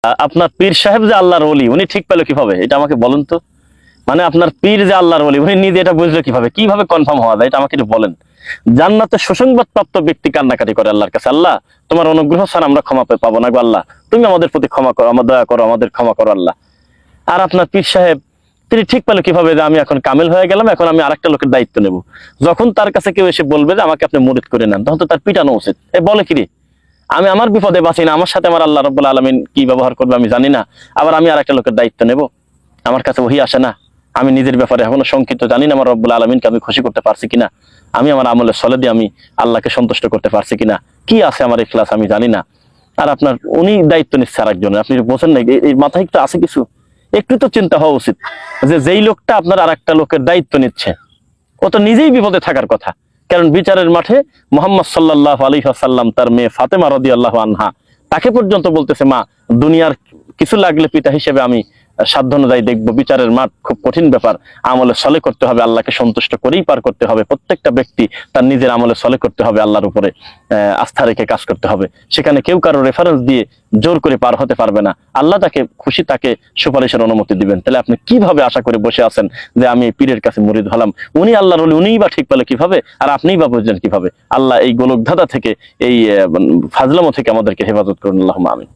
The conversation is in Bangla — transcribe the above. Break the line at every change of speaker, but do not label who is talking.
আপনার পীর সাহেব যে আল্লাহর ওলি, উনি ঠিক পেল কিভাবে, এটা আমাকে বলেন তো। মানে আপনার পীর যে আল্লাহর ওলি, উনি নিজে এটা বুঝলো কিভাবে, কিভাবে কনফার্ম হওয়া যায়, এটা আমাকে একটু বলেন। জান্নাতে সুসংবাদ প্রাপ্ত ব্যক্তি কান্নাকাটি করে আল্লাহর কাছে, আল্লাহ তোমার অনুগ্রহ ছাড়া আমরা ক্ষমা পাবো না গো আল্লাহ, তুমি আমাদের প্রতি ক্ষমা করো, আমার দয়া করো, আমাদের ক্ষমা করো আল্লাহ। আর আপনার পীর সাহেব তিনি ঠিক পেল কিভাবে যে আমি এখন কামিল হয়ে গেলাম, এখন আমি আরেকটা লোকের দায়িত্ব নেব। যখন তার কাছে কেউ এসে বলবে যে আমাকে আপনি মুরিদ করে নেন, তখন তো তার পিটানো উচিত। বলে কি রে, আমি আমার বিপদে বাঁচি না, আমার সাথে আমার আল্লাহ রাব্বুল আলামিন কি ব্যবহার করবে আমি জানি না, আবার আমি আরেকটা লোকের দায়িত্ব নেব? আমার কাছে ওহী আসে না, আমি নিজের ব্যাপারে এখনো শঙ্কিত, জানি না আমার রব্বুল আলামিনকে আমি খুশি করতে পারছি কিনা, আমি আমার আমলের সলে দিয়ে আমি আল্লাহকে সন্তুষ্ট করতে পারছি কিনা, কি আছে আমার ইখলাস আমি জানি না। আর আপনার উনি দায়িত্ব নিচ্ছে আরেকজনের, আপনি বোঝেন না এই মাথায় একটু আছে কিছু? একটু তো চিন্তা হওয়া উচিত যে যেই লোকটা আপনার আরেকটা লোকের দায়িত্ব নিচ্ছে, ও তো নিজেই বিপদে থাকার কথা। কারণ বিচারের মাঠে মুহাম্মদ সাল্লাল্লাহু আলাইহি ওয়াসাল্লাম তার মেয়ে ফাতেমা রাদিয়াল্লাহু আনহা তাকে পর্যন্ত বলতেছে, মা দুনিয়ার কিছু লাগলে পিতা হিসেবে আমি সাধ্য অনুযায়ী দেখবো, বিচারের মাঠ খুব কঠিন ব্যাপার, আমলে সলে করতে হবে, আল্লাহকে সন্তুষ্ট করেই পার করতে হবে, প্রত্যেকটা ব্যক্তি তার নিজের আমলে সলে করতে হবে, আল্লাহর উপরে আস্থা রেখে কাজ করতে হবে, সেখানে কেউ কারো রেফারেন্স দিয়ে জোর করে পার হতে পারবে না, আল্লাহ তাকে খুশি তাকে সুপারিশের অনুমতি দিবেন। তাহলে আপনি কিভাবে আশা করে বসে আছেন যে আমি পীরের কাছে মুরিদ হলাম, উনি আল্লাহর ওলি, উনিই বা ঠিক পেলে কিভাবে, আর আপনিই বা বুঝলেন কিভাবে? আল্লাহ এই গোলকধাঁধা থেকে, এই ফাজলামো থেকে আমাদেরকে হেফাজত করুন, আল্লাহুম্মা আমিন।